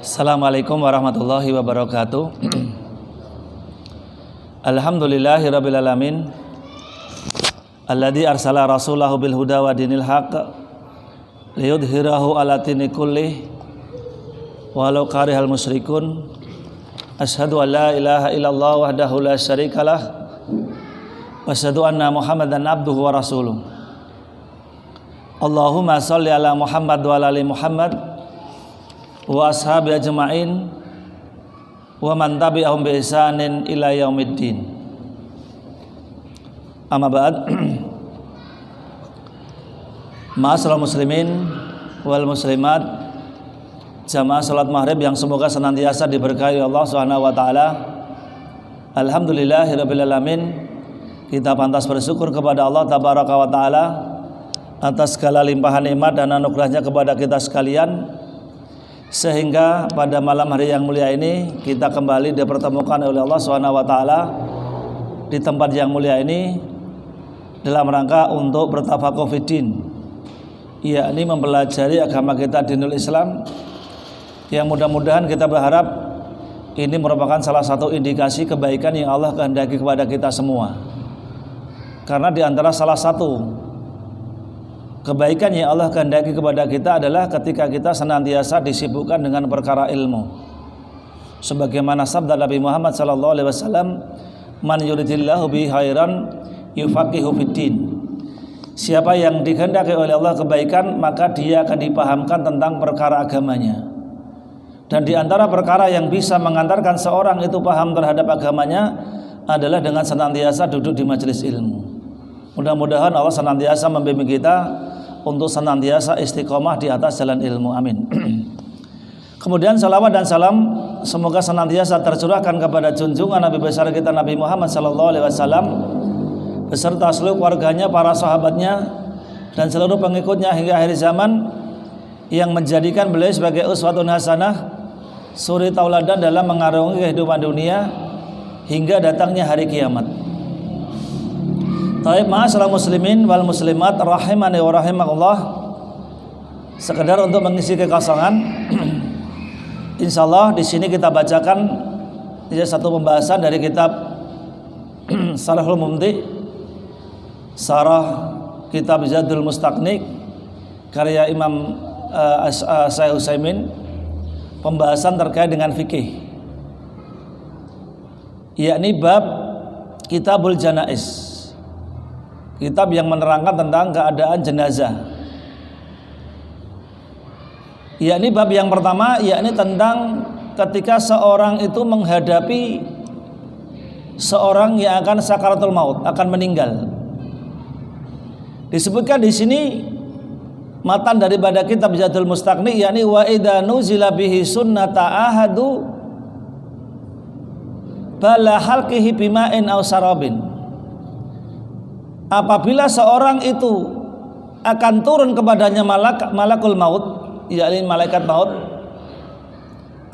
Assalamualaikum warahmatullahi wabarakatuh. Alhamdulillahirabbil alamin. Alladzi arsala rasulahu bil huda wa dinil haqq liyudhhirahu ala dini kullih walau karihal musyrikun. Asyhadu an la ilaha illallah wahdahu la syarikalah wa asyhadu anna Muhammadan abduhu wa rasuluh. Allahumma shalli ala Muhammad wa ala ali Muhammad wa ashabi ajma'in wa man tabi'ahum bi ihsanin ila yaumiddin. Amma ba'd. Ma'asyiral muslimin wal muslimat, jamaah salat maghrib yang semoga senantiasa diberkahi Allah Subhanahu wa taala. Alhamdulillahirabbil alamin. Kita pantas bersyukur kepada Allah tabaraka wa taala atas segala limpahan nikmat dan anugerahnya kepada kita sekalian, sehingga pada malam hari yang mulia ini kita kembali dipertemukan oleh Allah Subhanahu wa taala di tempat yang mulia ini dalam rangka untuk bertafaqquh fiddin, yakni mempelajari agama kita, dinul Islam, yang mudah-mudahan kita berharap ini merupakan salah satu indikasi kebaikan yang Allah kehendaki kepada kita semua. Karena di antara salah satu kebaikan yang Allah kehendaki kepada kita adalah ketika kita senantiasa disibukkan dengan perkara ilmu. Sebagaimana sabda Nabi Muhammad sallallahu alaihi wasallam, "Man yuridillahu bihi khairan yufaqihu fiddin." Siapa yang dikehendaki oleh Allah kebaikan, maka dia akan dipahamkan tentang perkara agamanya. Dan di antara perkara yang bisa mengantarkan seorang itu paham terhadap agamanya adalah dengan senantiasa duduk di majelis ilmu. Mudah-mudahan Allah senantiasa membimbing kita untuk senantiasa istiqomah di atas jalan ilmu. Amin. Kemudian salawat dan salam semoga senantiasa tercurahkan kepada junjungan Nabi besar kita Nabi Muhammad sallallahu alaihi wasallam beserta seluruh keluarganya, para sahabatnya, dan seluruh pengikutnya hingga akhir zaman, yang menjadikan beliau sebagai uswatun hasanah, suri tauladan dalam mengarungi kehidupan dunia hingga datangnya hari kiamat. Taib, ma'asyiral muslimin wal muslimat rahimani wa rahimakumullah. Sekedar untuk mengisi kekosongan, insyaallah di sini kita bacakan satu pembahasan dari kitab Sharhul Mumti, Syarah kitab Zadul Mustaqni karya Imam Syekh Utsaimin, pembahasan terkait dengan fikih, yakni bab Kitabul Janaiz, kitab yang menerangkan tentang keadaan jenazah. Yakni bab yang pertama, yakni tentang ketika seorang itu menghadapi seorang yang akan sakaratul maut, akan meninggal. Disebutkan di sini matan daripada kitab Zadul Mustaqni, yakni wa idza nuzila bihi sunnata ahadu bala halqihi bima'in aw sarabin. Apabila seorang itu akan turun kepadanya malakul maut, yakni malaikat maut,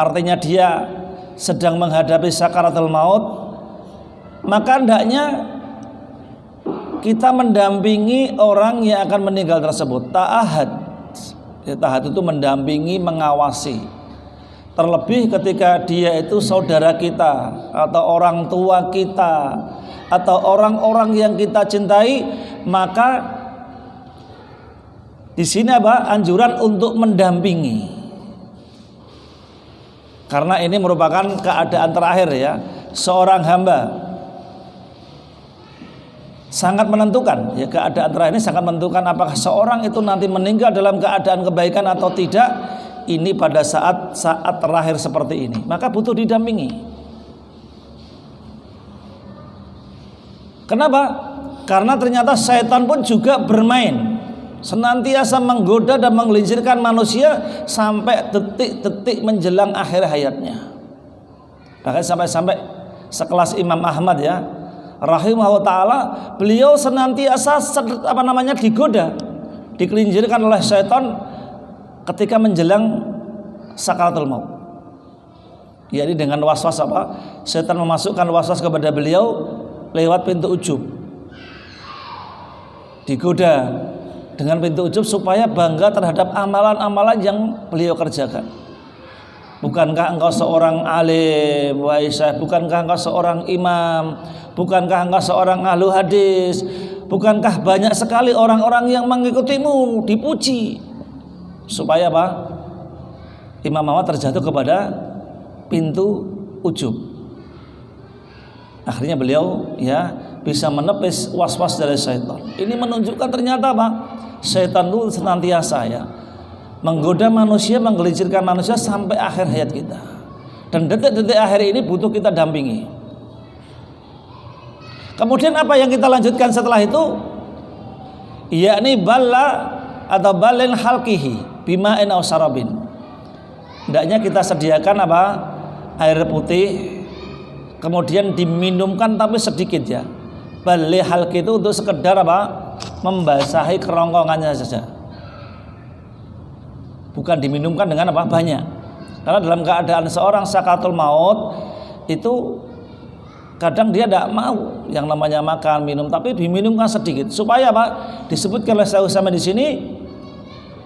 artinya dia sedang menghadapi sakaratul maut, maka hendaknya kita mendampingi orang yang akan meninggal tersebut. Ta'ahad, ta'ahad itu mendampingi, mengawasi. Terlebih ketika dia itu saudara kita atau orang tua kita atau orang-orang yang kita cintai, maka di sini apa? Anjuran untuk mendampingi. Karena ini merupakan keadaan terakhir ya, seorang hamba. Sangat menentukan ya, keadaan terakhir ini sangat menentukan apakah seorang itu nanti meninggal dalam keadaan kebaikan atau tidak. Ini pada saat terakhir seperti ini, maka butuh didampingi. Kenapa? Karena ternyata syaitan pun juga bermain, senantiasa menggoda dan menggelincirkan manusia sampai detik-detik menjelang akhir hayatnya. Bahkan sampai sekelas Imam Ahmad ya, rahimahullah taala, beliau senantiasa digoda, digelincirkan oleh syaitan ketika menjelang sakaratul maut. Yakni dengan waswas apa? Syaitan memasukkan waswas kepada beliau lewat pintu ujub. digoda dengan pintu ujub supaya bangga terhadap amalan-amalan yang beliau kerjakan. Bukankah engkau seorang alim, wahai Syekh? Bukankah engkau seorang imam? Bukankah engkau seorang ahlu hadis? Bukankah banyak sekali orang-orang yang mengikutimu, dipuji? Supaya apa? Imam Ahmad terjatuh kepada pintu ujub. Akhirnya beliau ya bisa menepis was-was dari syaitan. Ini menunjukkan ternyata apa? Syaitan itu senantiasa ya menggoda manusia, menggelincirkan manusia sampai akhir hayat kita. Dan detik-detik akhir ini butuh kita dampingi. Kemudian apa yang kita lanjutkan setelah itu? Yakni balla atau balin halqihi bima'in aw sarabin. Hendaknya kita sediakan apa? Air putih, kemudian diminumkan tapi sedikit ya. Bali halqi itu untuk sekedar apa? Membasahi kerongkongannya saja. Bukan diminumkan dengan apa? Banyak. Karena dalam keadaan seorang sakaratul maut itu kadang dia tidak mau yang namanya makan minum, tapi diminumkan sedikit supaya apa? Disebutkan oleh Syekh Utsaimin di sini,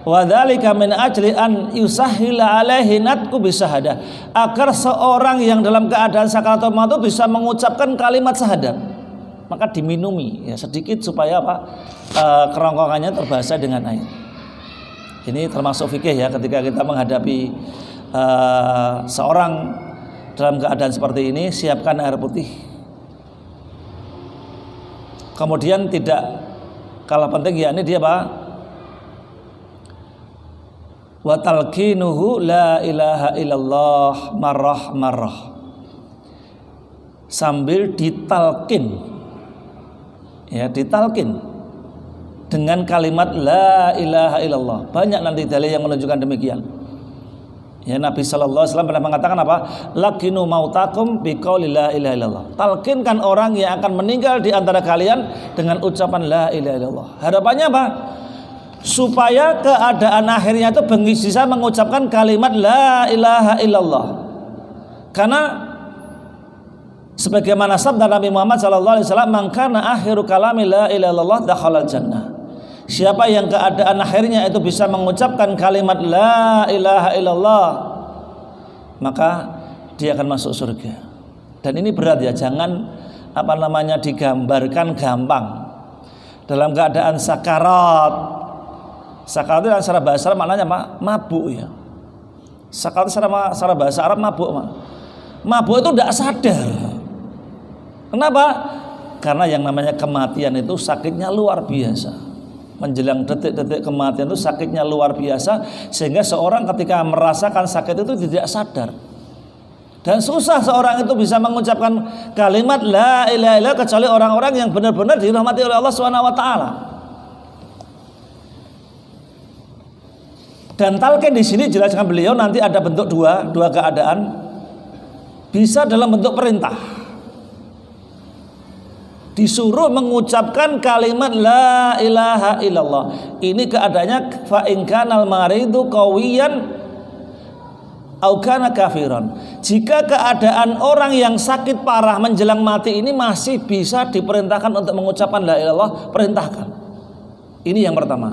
wa dzalika min ajli an yusahhila alaihi natqu bisahadah, agar seorang yang dalam keadaan sakaratul maut itu bisa mengucapkan kalimat syahadat, maka diminumi ya sedikit supaya apa? Kerongkongannya terbahasa dengan air. Ini termasuk fikih ya, ketika kita menghadapi seorang dalam keadaan seperti ini, siapkan air putih. Kemudian tidak kalah penting yakni dia apa? Wa talqinuhu la ilaha illallah marrah. Sambil ditalkin. Ya, ditalkin dengan kalimat la ilaha illallah. Banyak nanti dalil yang menunjukkan demikian. Ya, Nabi sallallahu alaihi wasallam pernah mengatakan apa? Laqinu mautakum biqauli la ilaha illallah. Talkinkan orang yang akan meninggal di antara kalian dengan ucapan la ilaha illallah. Harapannya apa? Supaya keadaan akhirnya itu bisa mengucapkan kalimat la ilaha illallah. Karena sebagaimana sabda Nabi Muhammad sallallahu alaihi wasallam, "Man kana akhiru kalami la ilaha illallah dakhalal jannah." Siapa yang keadaan akhirnya itu bisa mengucapkan kalimat la ilaha illallah, maka dia akan masuk surga. Dan ini berat ya, jangan apa namanya digambarkan gampang. Dalam keadaan sakarat. Sakarat itu secara bahasa Arab maknanya apa? Mabuk ya. Sakarat secara bahasa Arab mabuk. Mabuk itu tidak sadar. Kenapa? Karena yang namanya kematian itu sakitnya luar biasa. Menjelang detik-detik kematian itu sakitnya luar biasa, sehingga seorang ketika merasakan sakit itu tidak sadar. Dan susah seorang itu bisa mengucapkan kalimat la ilaha illallah kecuali orang-orang yang benar-benar dirahmati oleh Allah Subhanahu wa taala. Dan talqin di sini jelaskan beliau nanti ada bentuk dua keadaan. Bisa dalam bentuk perintah. Disuruh mengucapkan kalimat la ilaha illallah. Ini keadaannya fa in kanal maridu qawiyan au kana kafiran. Jika keadaan orang yang sakit parah menjelang mati ini masih bisa diperintahkan untuk mengucapkan la ilaha illallah, perintahkan. Ini yang pertama.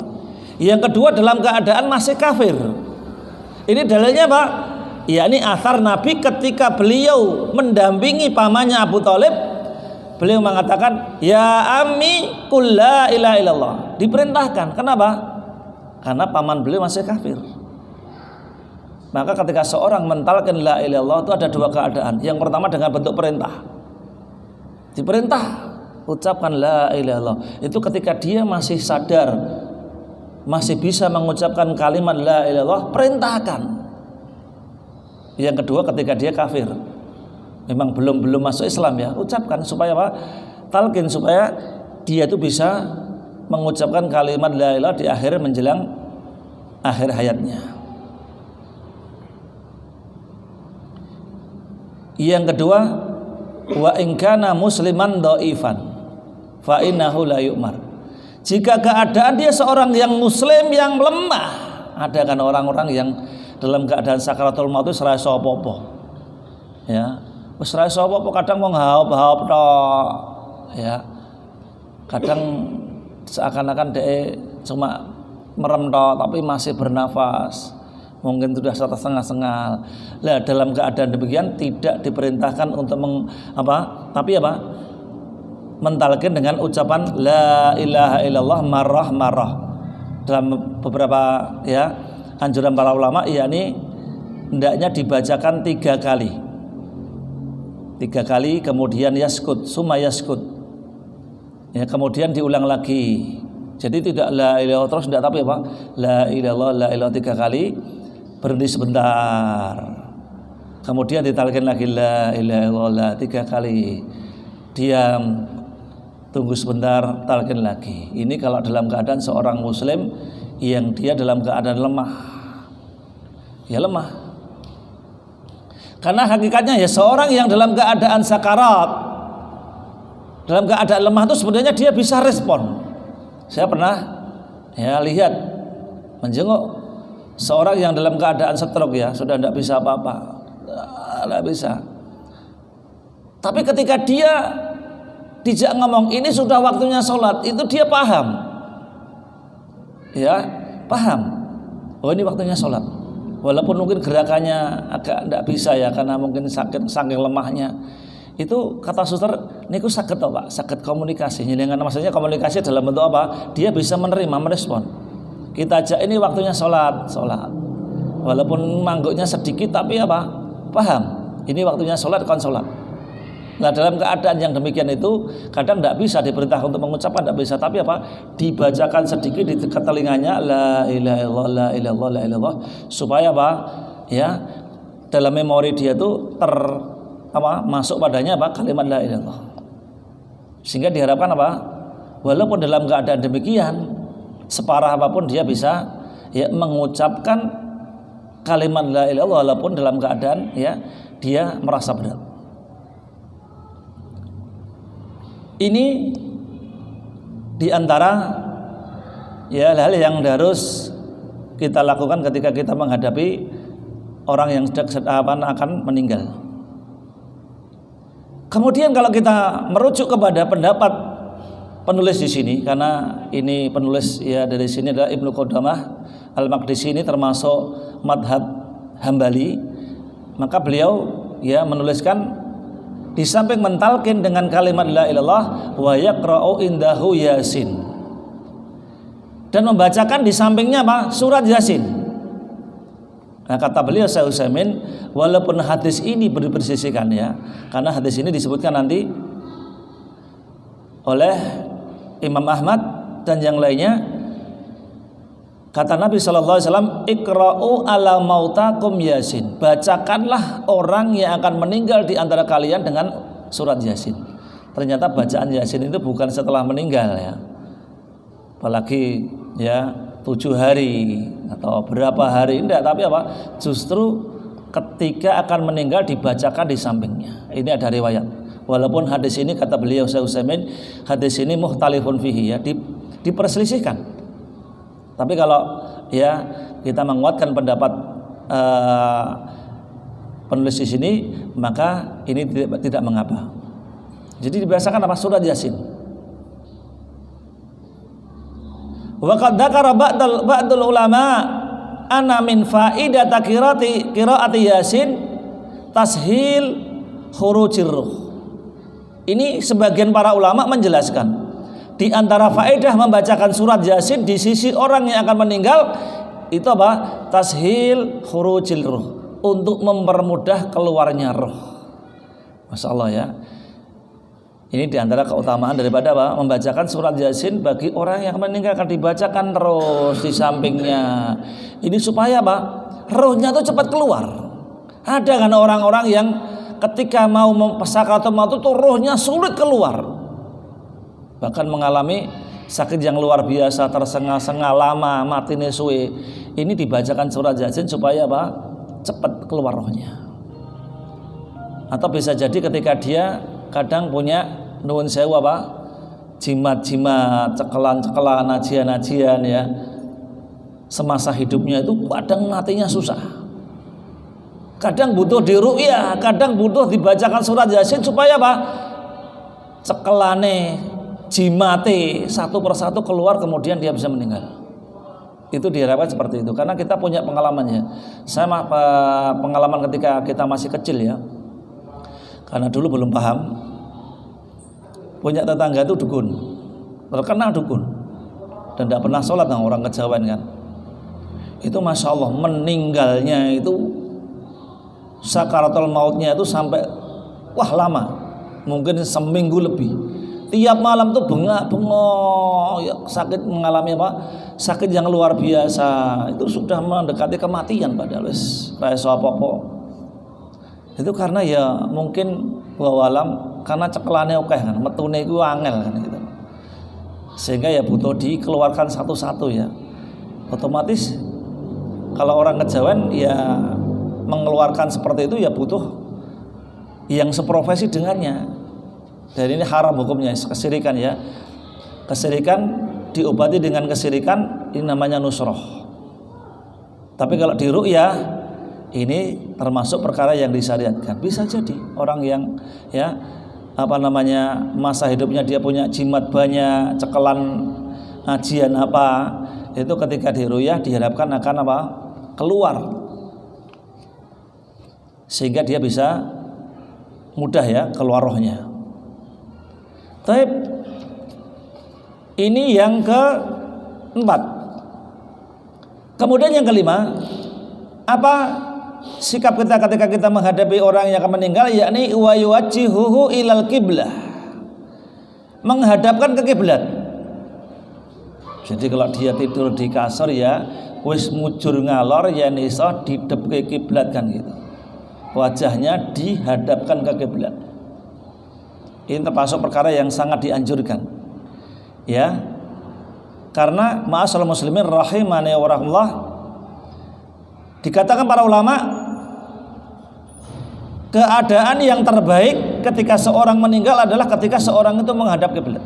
Yang kedua, dalam keadaan masih kafir. Ini dalilnya Pak. Ya, ini athar Nabi ketika beliau mendampingi pamannya Abu Thalib. Beliau mengatakan, ya ammi qul la ilaha illallah. Diperintahkan. Kenapa? Karena paman beliau masih kafir. Maka ketika seorang mentalkan la ilaha illallah itu ada dua keadaan. Yang pertama dengan bentuk perintah. Diperintah ucapkan la ilaha illallah. Itu ketika dia masih sadar, masih bisa mengucapkan kalimat la ilaha illallah, perintahkan. Yang kedua ketika dia kafir, memang belum masuk Islam ya, ucapkan supaya apa? Talqin supaya dia itu bisa mengucapkan kalimat la ilaha illallah di akhir menjelang akhir hayatnya. Yang kedua, wa in kana musliman dhaifan fa innahu la yu'mar. Jika keadaan dia seorang yang muslim yang lemah, ada kan orang-orang yang dalam keadaan sakaratul maut itu serasa apa-apa. Ya, wis serasa apa-apa, kadang mau ngahap-hap tok. Ya. Kadang seakan-akan dia cuma merem tapi masih bernafas, mungkin sudah setengah-setengah. Lah dalam keadaan demikian tidak diperintahkan untuk mentalkin dengan ucapan la ilaha illallah marrah. Dalam beberapa anjuran para ulama, yakni hendaknya dibacakan 3 kali. 3 kali, kemudian summa yaskut. Kemudian diulang lagi. Jadi tidak la ilaha terus, tidak, tapi la ilallah 3 kali, berhenti sebentar. Kemudian ditalkin lagi la ilaha illallah 3 kali. Diam, tunggu sebentar, talkin lagi. Ini kalau dalam keadaan seorang muslim yang dia dalam keadaan lemah. Ya lemah. Karena hakikatnya seorang yang dalam keadaan sakarat, dalam keadaan lemah itu sebenarnya dia bisa respon. Saya pernah lihat menjenguk seorang yang dalam keadaan stroke, sudah tidak bisa apa-apa, tidak bisa. Tapi ketika dia dijak ngomong ini sudah waktunya sholat, itu dia paham, paham. Oh ini waktunya sholat. Walaupun mungkin gerakannya agak tidak bisa karena mungkin sakit saking lemahnya. Itu kata suster, niku sakit Pak, sakit komunikasi. Dengan maksudnya komunikasi dalam bentuk apa? Dia bisa menerima, merespon. Kita ajak ini waktunya sholat. Walaupun mangguknya sedikit tapi paham. Ini waktunya sholat, kon sholat. Nah dalam keadaan yang demikian itu kadang tidak bisa diperintah untuk mengucapkan, tidak bisa, tapi dibacakan sedikit di dekat telinganya la ilaha illallah, la ilallah, la ilallah, supaya dalam memori dia itu masuk padanya kalimat la ilallah. Sehingga diharapkan walaupun dalam keadaan demikian separah apapun dia bisa mengucapkan kalimat la ilallah walaupun dalam keadaan dia merasa berat. Ini diantara hal-hal yang harus kita lakukan ketika kita menghadapi orang yang akan meninggal. Kemudian kalau kita merujuk kepada pendapat penulis di sini, karena ini penulis dari sini adalah Ibnu Qudamah Al-Maqdisi, ini termasuk madhab Hambali, maka beliau menuliskan di samping mentalkin dengan kalimat la ilallah wa yaqra'u indahu yasin, dan membacakan di sampingnya surat Yasin. Nah kata beliau Syekh Utsaimin, walaupun hadis ini dipersisikan karena hadis ini disebutkan nanti oleh Imam Ahmad dan yang lainnya, kata Nabi SAW, ikra'u ala mautakum yasin, bacakanlah orang yang akan meninggal di antara kalian dengan surat Yasin. Ternyata bacaan Yasin itu bukan setelah meninggal apalagi 7 hari atau berapa hari, tidak, tapi justru ketika akan meninggal dibacakan di sampingnya. Ini ada riwayat. Walaupun hadis ini kata beliau Syekh Utsaimin, hadis ini mukhtalifun fihi, diperselisihkan. Tapi kalau kita menguatkan pendapat penulis di sini, maka ini tidak mengapa. Jadi dibiasakan surat Yasin. Wa qad dzakara ba'dul ulama anna min faidati qiraati Yasin tashil khurujir ruh. Ini sebagian para ulama menjelaskan, di antara faedah membacakan surat Yasin di sisi orang yang akan meninggal itu tashil khurujil ruh, untuk mempermudah keluarnya roh. Masya Allah Ini diantara keutamaan daripada membacakan surat Yasin bagi orang yang meninggal, akan dibacakan terus di sampingnya. Ini supaya rohnya itu cepat keluar. Ada kan orang-orang yang ketika mau sakaratul maut itu rohnya sulit keluar, bahkan mengalami sakit yang luar biasa, tersengah-sengah, lama, matine suwe. Ini dibacakan surat Yasin supaya cepat keluar rohnya. Atau bisa jadi ketika dia kadang punya nuwun sewu jimat-jimat, cekelan-cekelan, najian-najian semasa hidupnya itu kadang matinya susah, kadang butuh diruqyah, kadang butuh dibacakan surat Yasin supaya cekelane, jimate satu persatu keluar kemudian dia bisa meninggal. Itu diharapkan seperti itu karena kita punya pengalamannya. Saya pengalaman ketika kita masih kecil ya. Karena dulu belum paham. Punya tetangga itu dukun. Terkenal dukun. Dan tidak pernah sholat orang kejawen kan. Itu Masya Allah meninggalnya itu sakaratul mautnya itu sampai wah lama. Mungkin seminggu lebih. Tiap malam tuh bengak-bengok ya, sakit mengalami apa? Sakit yang luar biasa. Itu sudah mendekati kematian padahal wis ra iso apa-apa. Itu karena ya mungkin wawalam karena cekelane akeh kan, metune iku angel kan gitu. Sehingga ya butuh dikeluarkan satu-satu ya. Otomatis kalau orang kejawen ya mengeluarkan seperti itu ya butuh yang seprofesi dengannya. Dan ini haram hukumnya, kesirikan ya. Kesirikan diobati dengan kesirikan ini namanya nusroh. Tapi kalau di ru'yah ini termasuk perkara yang disyariatkan. Bisa jadi orang yang ya apa namanya masa hidupnya dia punya jimat banyak, cekelan ajian apa, itu ketika di ru'yah diharapkan akan apa? Keluar. Sehingga dia bisa mudah ya keluar rohnya. Taib. Ini yang keempat. Kemudian yang kelima, apa sikap kita ketika kita menghadapi orang yang akan meninggal, yakni wa yuwajjihuhu ilal qiblah. Menghadapkan ke kiblat. Jadi kalau dia tidur di kasur ya wis mujur ngalor ya iso didep ke kiblat kan gitu. Wajahnya dihadapkan ke kiblat. Ini termasuk perkara yang sangat dianjurkan. Ya. Karena ma'asyiral muslimin rahimani wa rahmatullah, dikatakan para ulama keadaan yang terbaik ketika seorang meninggal adalah ketika seorang itu menghadap kiblat.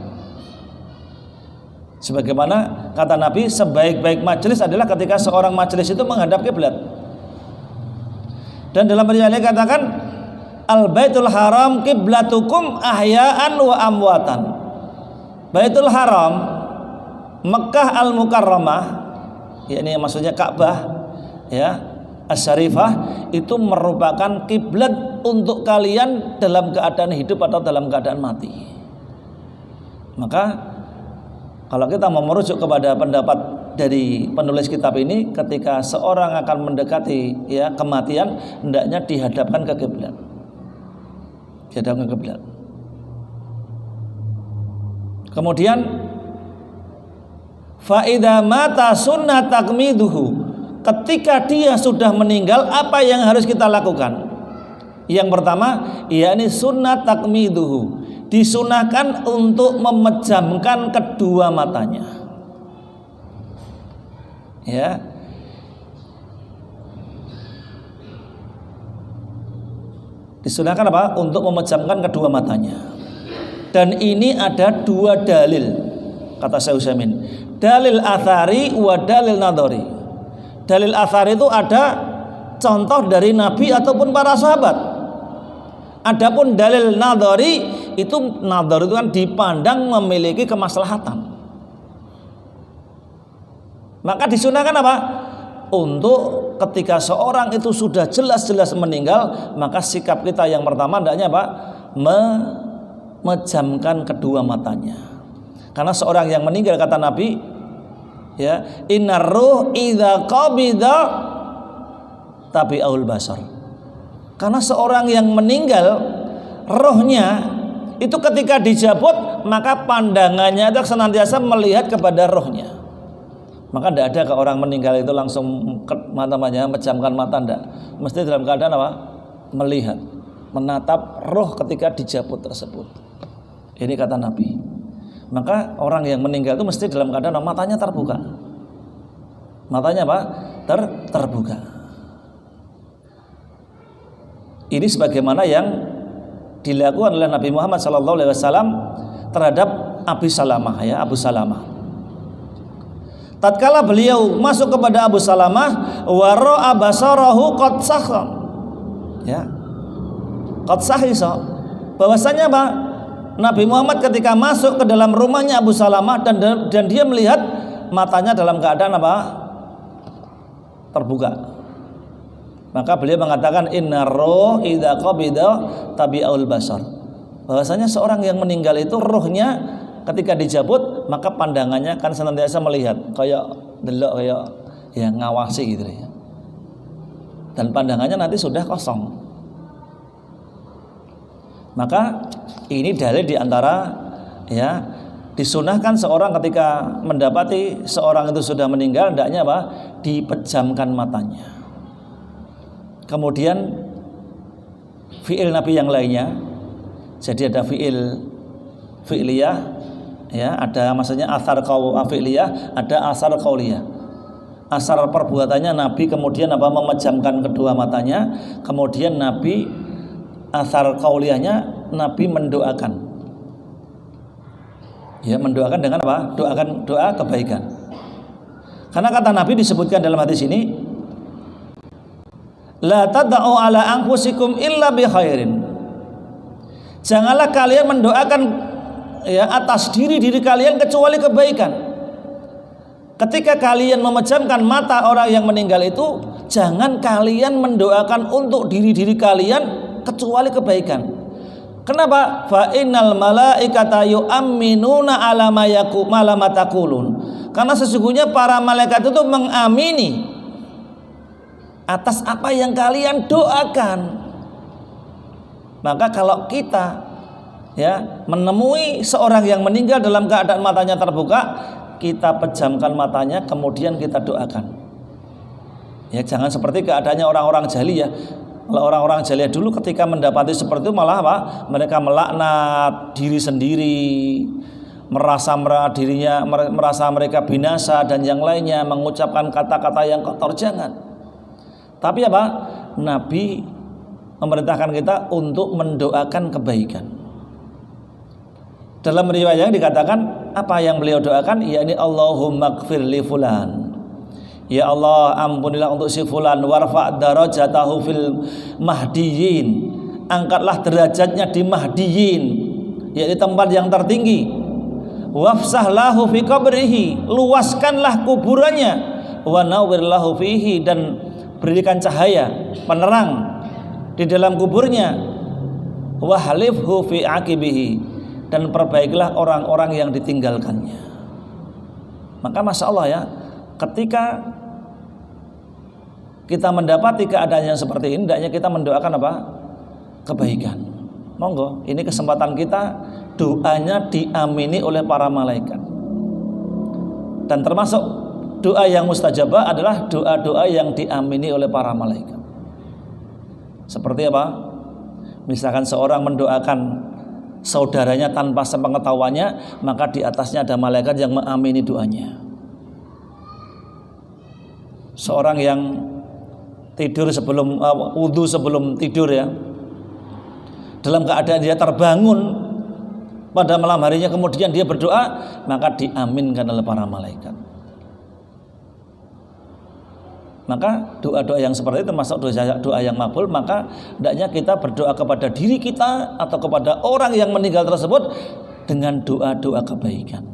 Sebagaimana kata Nabi, sebaik-baik majelis adalah ketika seorang majelis itu menghadap kiblat. Dan dalam riwayat katakan Al-Baitul Haram kiblatukum ahya'an wa amwatan. Baitul Haram Mekah Al-Mukarramah, yakni maksudnya Ka'bah ya, Asy-Syarifah, itu merupakan kiblat untuk kalian dalam keadaan hidup atau dalam keadaan mati. Maka kalau kita mau merujuk kepada pendapat dari penulis kitab ini, ketika seorang akan mendekati ya kematian, hendaknya dihadapkan ke kiblat. Dihadapkan ke kiblat. Kemudian fa idza mata sunnat takmiduhu, ketika dia sudah meninggal apa yang harus kita lakukan? Yang pertama, yakni sunnat takmiduhu, disunahkan untuk memejamkan kedua matanya. Ya. Disunahkan apa? Untuk memejamkan kedua matanya. Dan ini ada dua dalil, kata Syekh Utsaimin. Dalil athari wa dalil nadhari. Dalil athari itu ada contoh dari Nabi ataupun para sahabat. Adapun dalil nadhari itu kan dipandang memiliki kemaslahatan. Maka disunahkan apa? Untuk ketika seorang itu sudah jelas-jelas meninggal, maka sikap kita yang pertama hendaknya apa? Memejamkan kedua matanya. Karena seorang yang meninggal, kata Nabi ya, innar ruh idza qabida tabi'ul basar. Karena seorang yang meninggal, rohnya itu ketika dijabut, maka pandangannya itu senantiasa melihat kepada rohnya. Maka tidak ada ke orang meninggal itu langsung mata-matanya memejamkan mata, tidak. Mesti dalam keadaan apa? Melihat, menatap roh ketika dijabut tersebut. Ini kata Nabi. Maka orang yang meninggal itu mesti dalam keadaan matanya terbuka. Matanya apa? Terbuka. Ini sebagaimana yang dilakukan oleh Nabi Muhammad SAW terhadap Abu Salamah ya, Abu Salamah. Tatkala beliau masuk kepada Abu Salamah, wara'a basarahu qad sahha. Ya. Qad sahisa. Bahwasanya apa? Nabi Muhammad ketika masuk ke dalam rumahnya Abu Salamah dan dia melihat matanya dalam keadaan apa? Terbuka. Maka beliau mengatakan inna roh idza qabida tabi'ul basar. Bahwasanya seorang yang meninggal itu rohnya ketika dicabut maka pandangannya kan senantiasa melihat kayak delok kayak ya ngawasi gitu ya. Dan pandangannya nanti sudah kosong. Maka ini dalil diantara ya disunahkan seorang ketika mendapati seorang itu sudah meninggal hendaknya apa? Dipejamkan matanya. Kemudian fiil Nabi yang lainnya, jadi ada fi'liyah ya, ada maksudnya asar fi'liyah, ada asar qauliyah. Asar perbuatannya Nabi kemudian apa? Memejamkan kedua matanya, kemudian Nabi asar qauliyahnya Nabi mendoakan. Ya, mendoakan dengan apa? Doa kebaikan. Karena kata Nabi disebutkan dalam hadis ini, la tad'u ala anfusikum illa bi khairin. Janganlah kalian mendoakan ya atas diri kalian kecuali kebaikan. Ketika kalian memejamkan mata orang yang meninggal itu, jangan kalian mendoakan untuk diri kalian kecuali kebaikan. Kenapa? Fa innal malaikata yu'minuna ala ma taqulun. Karena sesungguhnya para malaikat itu mengamini atas apa yang kalian doakan. Maka kalau kita ya menemui seorang yang meninggal dalam keadaan matanya terbuka, kita pejamkan matanya kemudian kita doakan. Ya jangan seperti keadaannya orang-orang jahiliyah. Kalau orang-orang jahiliyah dulu ketika mendapati seperti itu malah apa? Mereka melaknat diri sendiri, merasa mereka binasa dan yang lainnya, mengucapkan kata-kata yang kotor. Jangan. Tapi apa? Nabi memerintahkan kita untuk mendoakan kebaikan. Dalam riwayat yang dikatakan apa yang beliau doakan, yakni Allahumma gfir li fulan. Ya Allah, ampunilah untuk si fulan, warfa' darajatahu fil mahdiyin. Angkatlah derajatnya di mahdiyin, yaitu tempat yang tertinggi. Wafsah lahu fi qabrihi, luaskanlah kuburannya. Wa nawwir lahu fihi, dan berikan cahaya penerang di dalam kuburnya. Wa halifhu fi aqibihi, dan perbaikilah orang-orang yang ditinggalkannya. Maka masya Allah ya, ketika kita mendapati keadaan yang seperti ini, hendaknya kita mendoakan apa? Kebaikan. Monggo, ini kesempatan kita, doanya diamini oleh para malaikat. Dan termasuk doa yang mustajabah adalah doa-doa yang diamini oleh para malaikat. Seperti apa? Misalkan seorang mendoakan saudaranya tanpa sepengetahuannya, maka di atasnya ada malaikat yang mengamini doanya. Seorang yang tidur sebelum wudu sebelum tidur ya, dalam keadaan dia terbangun pada malam harinya kemudian dia berdoa, maka diaminkan oleh para malaikat. Maka doa-doa yang seperti itu termasuk doa yang makbul. Maka hendaknya kita berdoa kepada diri kita atau kepada orang yang meninggal tersebut dengan doa-doa kebaikan.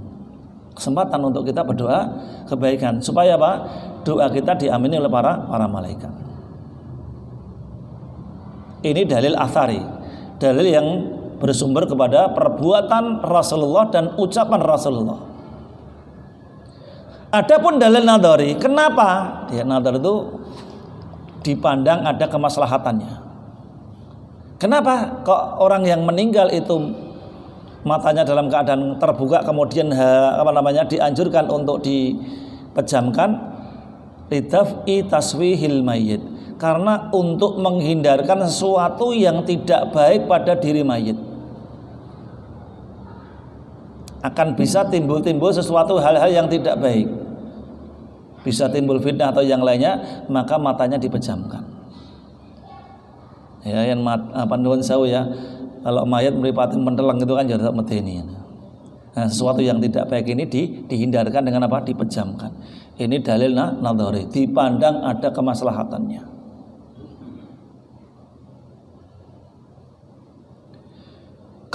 Kesempatan untuk kita berdoa kebaikan supaya apa? Doa kita diamini oleh para malaikat. Ini dalil athari, dalil yang bersumber kepada perbuatan Rasulullah dan ucapan Rasulullah. Adapun dalil nadhari, kenapa? Ya, nadhar itu dipandang ada kemaslahatannya. Kenapa kok orang yang meninggal itu matanya dalam keadaan terbuka kemudian dianjurkan untuk dipejamkan? Lidaf'i taswihil mayyit, karena untuk menghindarkan sesuatu yang tidak baik pada diri mayit. Akan bisa timbul sesuatu hal-hal yang tidak baik, bisa timbul fitnah atau yang lainnya, maka matanya dipejamkan. Ya, yang nuwun sewu ya, kalau mayat mripate menteleng itu kan jadi medeni. Nah, sesuatu yang tidak baik ini dihindarkan dengan apa? Dipejamkan. Ini dalil nadhari, dipandang ada kemaslahatannya.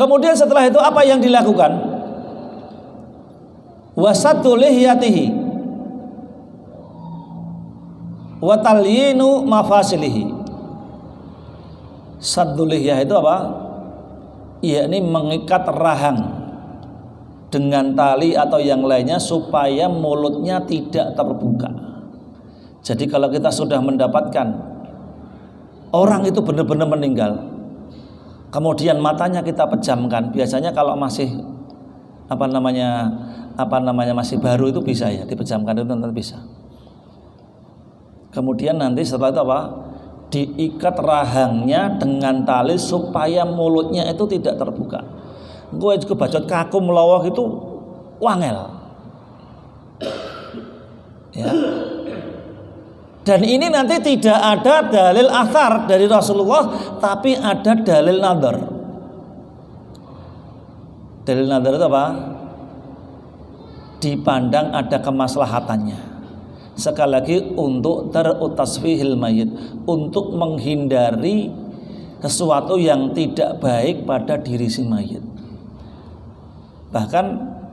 Kemudian setelah itu apa yang dilakukan? Wasatu lihyatihi wa talyinu mafasilihi. Saddu lihyah itu apa? Yakni mengikat rahang dengan tali atau yang lainnya supaya mulutnya tidak terbuka. Jadi kalau kita sudah mendapatkan orang itu benar-benar meninggal, kemudian matanya kita pejamkan, biasanya kalau masih masih baru itu bisa ya dipejamkan, itu nanti bisa. Kemudian nanti setelah itu apa? Diikat rahangnya dengan tali supaya mulutnya itu tidak terbuka. Gue juga bacot kaku melawah itu wangel. Ya. Dan ini nanti tidak ada dalil athar dari Rasulullah, tapi ada dalil nadhar. Dalil nadhar itu apa? Dipandang ada kemaslahatannya. Sekali lagi untuk tarutasfihil mayit, untuk menghindari sesuatu yang tidak baik pada diri si mayit. Bahkan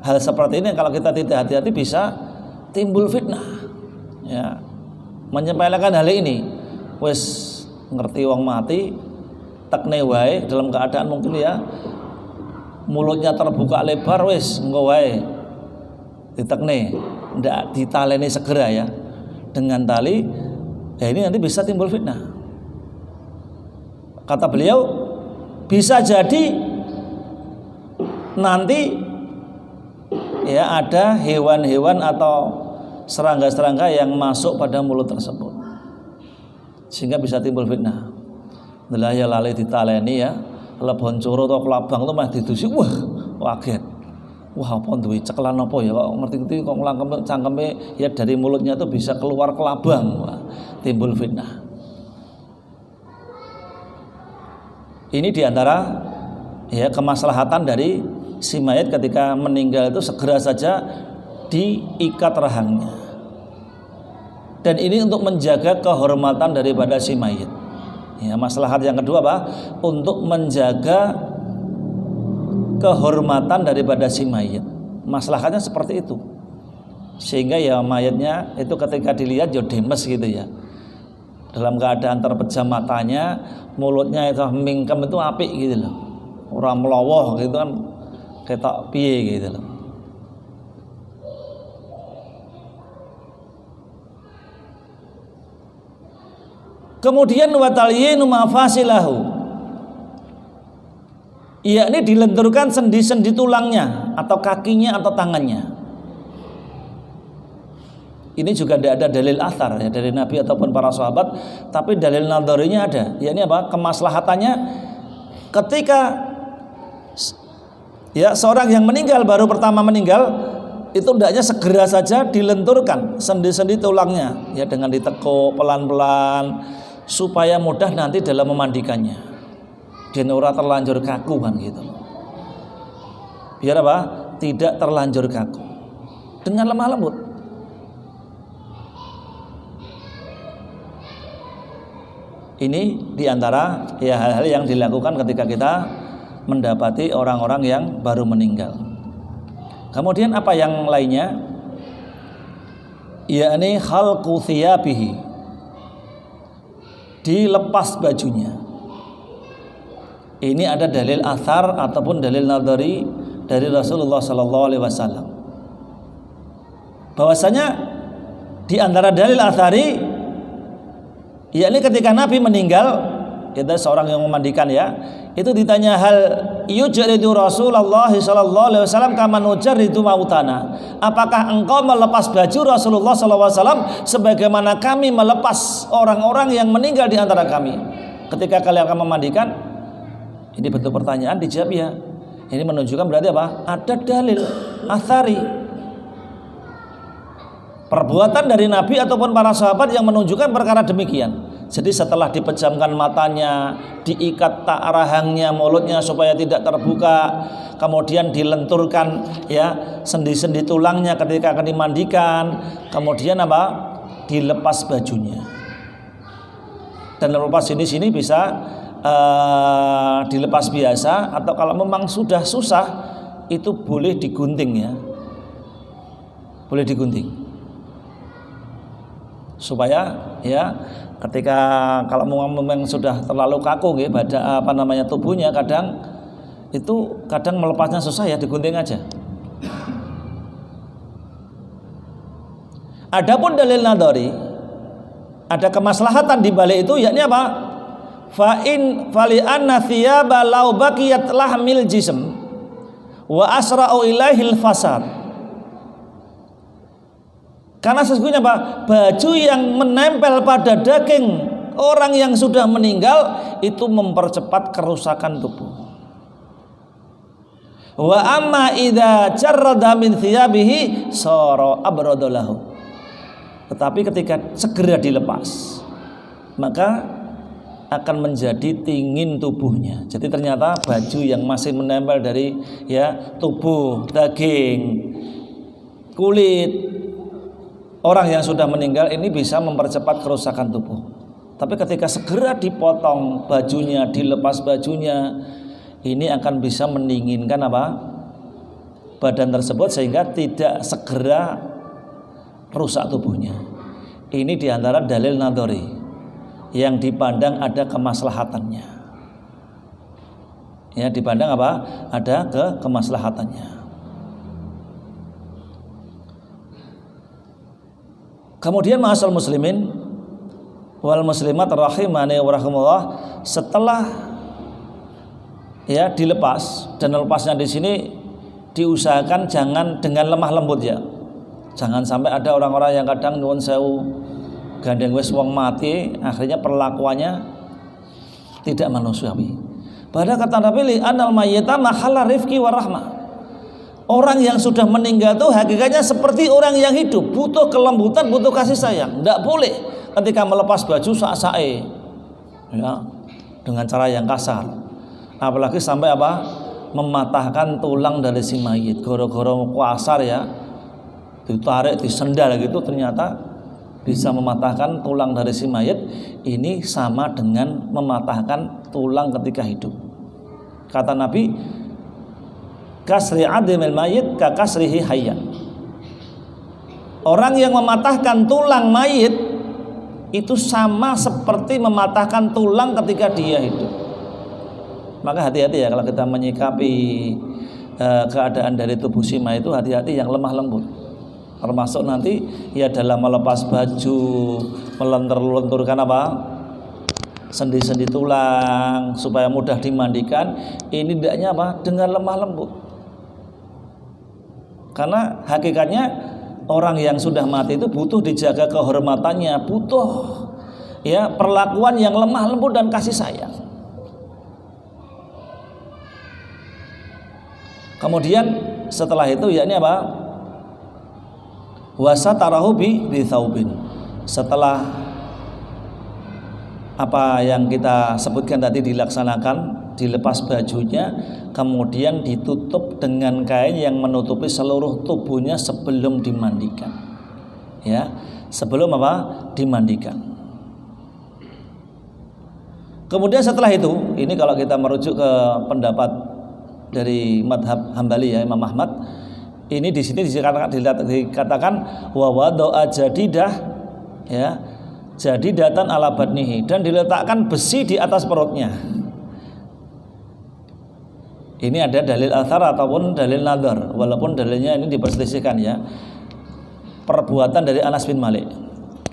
hal seperti ini kalau kita tidak hati-hati bisa timbul fitnah. Ya, menyepelekan hal ini, wes ngerti wong mati, tekne wae dalam keadaan mungkin ya mulutnya terbuka lebar, wes engko wae ditekne, ndak ditaleni segera ya dengan tali, ya ini nanti bisa timbul fitnah. Kata beliau, bisa jadi nanti ya ada hewan-hewan atau serangga-serangga yang masuk pada mulut tersebut, sehingga bisa timbul fitnah. Lah ya lali ditaleni ya, lebon coro atau kelabang itu mah didusi, wah waget. Wah apa duwe cekelan apa ya kok ngerti-ngerti kok nglangkeme cangkeme ya dari mulutnya itu bisa keluar kelabang. Wah, timbul fitnah. Ini diantara ya kemaslahatan dari si mayat ketika meninggal itu segera saja diikat rahangnya. Dan ini untuk menjaga kehormatan daripada si mayit. Ya, maslahat yang kedua apa? Untuk menjaga kehormatan daripada si mayit. Maslahatnya seperti itu. Sehingga ya mayatnya itu ketika dilihat ya demes gitu ya. Dalam keadaan terpejam matanya, mulutnya itu mingkem itu apik gitu loh. Orang melowoh gitu kan ketok piye gitu loh. Kemudian watalyinu mafasilahu, yakni dilenturkan sendi-sendi tulangnya atau kakinya atau tangannya. Ini juga tidak ada dalil athar ya dari Nabi ataupun para sahabat, tapi dalil nadharinya ada. Yakni apa? Kemaslahatannya ketika ya seorang yang meninggal, baru pertama meninggal, itu hendaknya segera saja dilenturkan sendi-sendi tulangnya ya dengan ditekuk pelan-pelan supaya mudah nanti dalam memandikannya. Dia ora terlanjur kaku kan gitu. Biar apa? Tidak terlanjur kaku. Dengan lemah lembut. Ini diantara ya hal-hal yang dilakukan ketika kita mendapati orang-orang yang baru meninggal. Kemudian apa yang lainnya? Yakni khalqu thiyabihi, dilepas bajunya. Ini ada dalil athar ataupun dalil nadhari dari Rasulullah SAW. Bahwasanya di antara dalil athari, yakni ketika Nabi meninggal, kita seorang yang memandikan ya, itu ditanya hal yujridu Rasulullah SAW kama nujarridu mautana. Apakah engkau melepas baju Rasulullah SAW sebagaimana kami melepas orang-orang yang meninggal di antara kami? Ketika kalian akan memandikan, ini bentuk pertanyaan, dijawab ya. Ini menunjukkan berarti apa? Ada dalil athari, perbuatan dari Nabi ataupun para sahabat yang menunjukkan perkara demikian. Jadi setelah dipejamkan matanya, diikat rahangnya, mulutnya supaya tidak terbuka, kemudian dilenturkan ya sendi-sendi tulangnya ketika akan dimandikan, kemudian apa? Dilepas bajunya. Dan lepas sini bisa dilepas biasa, atau kalau memang sudah susah itu boleh digunting ya, boleh digunting supaya ya ketika kalau memang sudah terlalu kaku ya pada tubuhnya, kadang melepasnya susah ya, digunting aja. Adapun dalil nadhari, ada kemaslahatan di balik itu, yakni apa? Fali anna thiyaba law baqiyat lahmil jism wa asra'u ilaihil fasad. Karena sesungguhnya apa? Baju yang menempel pada daging orang yang sudah meninggal itu mempercepat kerusakan tubuh. Wa amma idza jarrada min thiyabihi sara abradalahu. Tetapi ketika segera dilepas, maka akan menjadi dingin tubuhnya. Jadi ternyata baju yang masih menempel dari tubuh, daging, kulit orang yang sudah meninggal ini bisa mempercepat kerusakan tubuh. Tapi ketika segera dipotong bajunya, dilepas bajunya, ini akan bisa mendinginkan badan tersebut sehingga tidak segera rusak tubuhnya. Ini diantara dalil nadhari yang dipandang ada kemaslahatannya. Ya, dipandang ada kemaslahatannya. Kemudian ma'asal muslimin wal muslimat rahimani wa rahimallah, setelah dilepas, dan lepasnya di sini diusahakan jangan dengan lemah lembut ya. Jangan sampai ada orang-orang yang kadang nyuwun sewu gandeng wis wong mati, akhirnya perlakuannya tidak manusiawi. Padahal kata Nabi li anal mayyita mahalla rifqi wa rahmah. Orang yang sudah meninggal itu hakikatnya seperti orang yang hidup, butuh kelembutan, butuh kasih sayang. Tidak boleh ketika melepas baju sak-sae ya, dengan cara yang kasar. Apalagi sampai mematahkan tulang dari si mayit, goro-goro kasar ya, ditarik, disendal gitu, ternyata bisa mematahkan tulang dari si mayit. Ini sama dengan mematahkan tulang ketika hidup. Kata Nabi, kasri adimil mayit ka kasrihi hayyan. Orang yang mematahkan tulang mayit itu sama seperti mematahkan tulang ketika dia hidup. Maka hati-hati ya kalau kita menyikapi keadaan dari tubuh si mayit itu, hati-hati yang lemah lembut. Termasuk nanti ya dalam melepas baju, melentur-lenturkan sendi-sendi tulang supaya mudah dimandikan. Ini tidaknya dengan lemah lembut. Karena hakikatnya orang yang sudah mati itu butuh dijaga kehormatannya, butuh perlakuan yang lemah lembut dan kasih sayang. Kemudian setelah itu yakni wasatarahu bi thaubin. Setelah apa yang kita sebutkan tadi dilaksanakan, dilepas bajunya, kemudian ditutup dengan kain yang menutupi seluruh tubuhnya sebelum dimandikan. Ya, sebelum dimandikan. Kemudian setelah itu, ini kalau kita merujuk ke pendapat dari madhab Hambali ya, Imam Ahmad, ini di sini dikatakan wa wada'a jadidah ya, jadidatan ala badnihi, dan diletakkan besi di atas perutnya. Ini ada dalil athar ataupun dalil nadhar, walaupun dalilnya ini diperselisihkan ya. Perbuatan dari Anas bin Malik.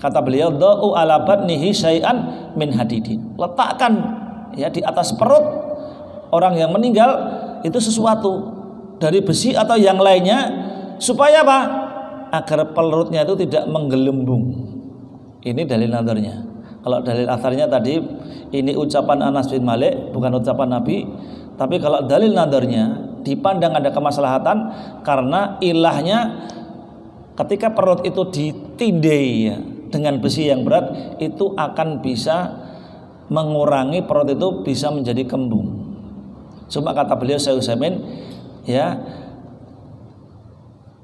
Kata beliau, da'u ala badnihi syai'an min hadidin. Letakkan ya di atas perut orang yang meninggal itu sesuatu dari besi atau yang lainnya, supaya agar perutnya itu tidak menggelembung. Ini dalil nadharnya. Kalau dalil atharnya tadi ini ucapan Anas bin Malik, bukan ucapan Nabi. Tapi kalau dalil nadharnya dipandang ada kemaslahatan, karena ilahnya ketika perut itu ditindai ya, dengan besi yang berat, itu akan bisa mengurangi perut itu bisa menjadi kembung. Cuma kata beliau Syekh Utsaimin ya,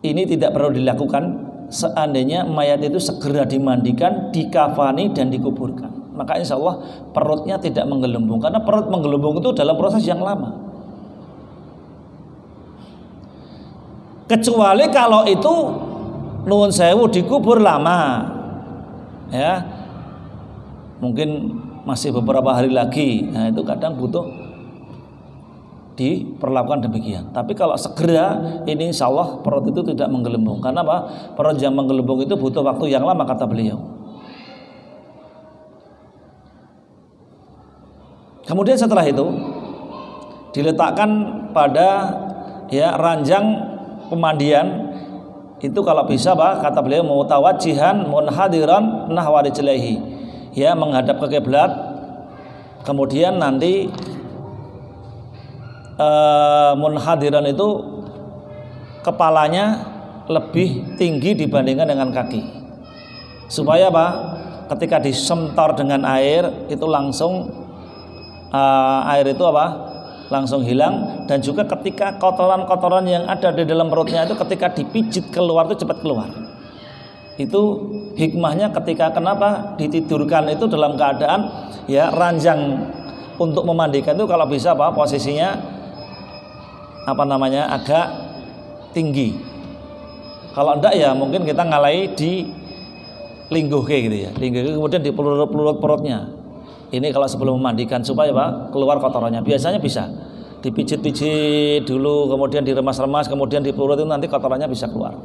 ini tidak perlu dilakukan seandainya mayat itu segera dimandikan, dikafani dan dikuburkan. maka insya Allah perutnya tidak menggelembung, karena perut menggelembung itu dalam proses yang lama. Kecuali kalau itu nuwun sewu dikubur lama, ya mungkin masih beberapa hari lagi, nah itu kadang butuh diperlakukan demikian. Tapi kalau segera, ini insya Allah perut itu tidak menggelembung. Karena apa? Perut yang menggelembung itu butuh waktu yang lama, kata beliau. Kemudian setelah itu diletakkan pada ranjang pemandian itu, kalau bisa Pak, kata beliau, mutawajjihan munhadiran nahwa rijlaihi, menghadap ke kiblat. Kemudian nanti munhadiran itu kepalanya lebih tinggi dibandingkan dengan kaki, supaya apa? Ketika disemtar dengan air itu langsung air itu apa? Langsung hilang. Dan juga ketika kotoran-kotoran yang ada di dalam perutnya itu ketika dipijit keluar itu cepat keluar. Itu hikmahnya ketika kenapa ditidurkan itu dalam keadaan ranjang untuk memandikan itu kalau bisa Pak, posisinya agak tinggi. Kalau enggak ya mungkin kita ngalai di lingguhke gitu ya. Lingguhke kemudian dipelurut perutnya. Ini kalau sebelum memandikan supaya Pak keluar kotorannya. Biasanya bisa dipijit-pijit dulu, kemudian diremas-remas, kemudian dipelurut, itu nanti kotorannya bisa keluar.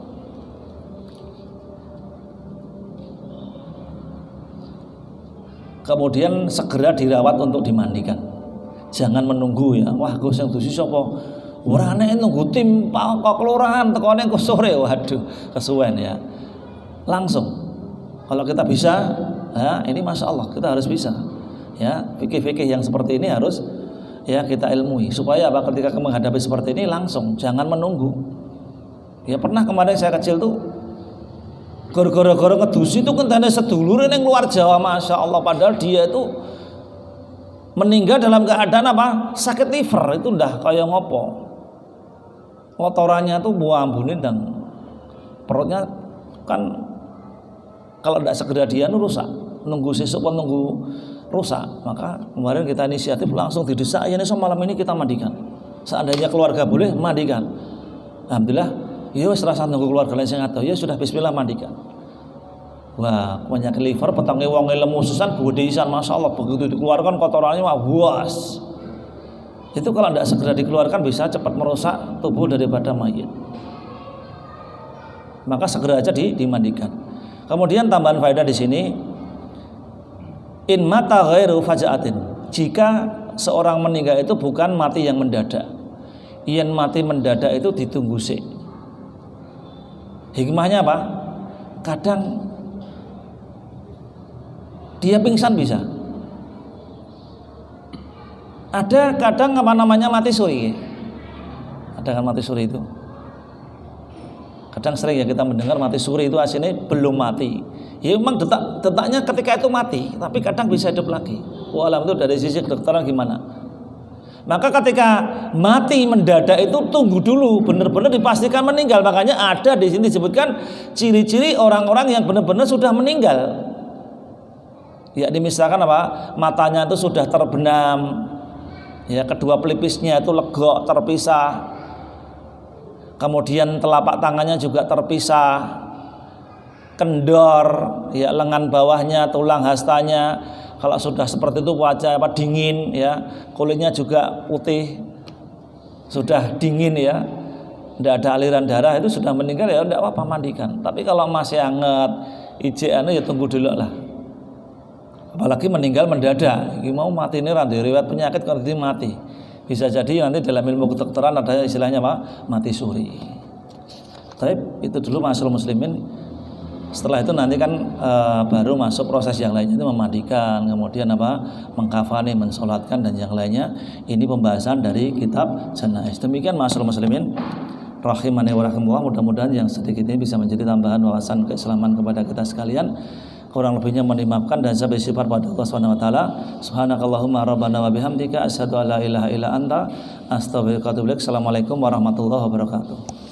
Kemudian segera dirawat untuk dimandikan. Jangan menunggu ya. Wah, Gus yang dosi sapa? Ora nek nunggu tim kok kelurahan tekone kok sore. Waduh, kesuwen ya. Langsung. Kalau kita bisa, ini Masya Allah, kita harus bisa. Ya, fikih-fikih yang seperti ini harus kita ilmui supaya apa? Ketika menghadapi seperti ini langsung, jangan menunggu. Ya pernah kemarin saya kecil tuh gara-gara ngedusi itu kan tanda sedulur yang luar Jawa, Masya Allah, padahal dia itu meninggal dalam keadaan apa? Sakit liver, itu udah kayak ngopo. Kotorannya tuh buah ambunin dan perutnya kan kalau tidak segera dia rusak, nunggu sesuk pun nunggu rusak. Maka kemarin kita inisiatif langsung didesak, ya malam ini kita mandikan. Seandainya keluarga boleh mandikan, alhamdulillah. Ya serasa nunggu keluarga lain sing ngato, ya sudah bismillah mandikan. Wah, penyakit liver petangnya wong lemu susan gudeisan, Masya Allah, begitu dikeluarkan kotorannya wah buas. Itu kalau tidak segera dikeluarkan bisa cepat merusak tubuh daripada mayit. Maka segera aja dimandikan. Kemudian tambahan faedah di sini, in mata ghairu faja'atin. Jika seorang meninggal itu bukan mati yang mendadak. Yang mati mendadak itu ditunggu sih. Hikmahnya apa? Kadang dia pingsan bisa. Ada kadang mati suri. Ada kan mati suri itu. Kadang sering ya kita mendengar mati suri itu aslinya belum mati. Ya memang detaknya ketika itu mati, tapi kadang bisa hidup lagi. Walau itu dari sisi kedokteran gimana. Maka ketika mati mendadak itu tunggu dulu, benar-benar dipastikan meninggal. Makanya ada di sini disebutkan ciri-ciri orang-orang yang benar-benar sudah meninggal. Ya misalkan apa? Matanya itu sudah terbenam. Ya, kedua pelipisnya itu legok, terpisah. Kemudian telapak tangannya juga terpisah. Kendor, ya lengan bawahnya, tulang hastanya kalau sudah seperti itu wajah dingin ya, kulitnya juga putih. Sudah dingin ya. Tidak ada aliran darah, itu sudah meninggal ya tidak apa-apa mandikan. Tapi kalau masih hangat, ijek ya tunggu dulu lah. Apalagi meninggal mendadak, mau mati ini rantai riwayat penyakit kalau dia mati. Bisa jadi nanti dalam ilmu kedokteran ada istilahnya apa? Mati suri. Tapi itu dulu masalah muslimin. Setelah itu nanti kan baru masuk proses yang lainnya itu memandikan, kemudian apa? Mengkafani, mensolatkan dan yang lainnya. Ini pembahasan dari kitab Janaiz. Demikian masalah muslimin. Rahimani wa rahimakumullah. Mudah-mudahan yang sedikit ini bisa menjadi tambahan wawasan keislaman kepada kita sekalian. Kurang lebihnya mohon dimaafkan dan saya bersifat pada Allah Subhanahu wa taala. Subhanakallahumma rabbana wa bihamdika asyhadu an la ilaha illa anta astaghfiruka wa atubu ilaik. Assalamualaikum warahmatullahi wabarakatuh.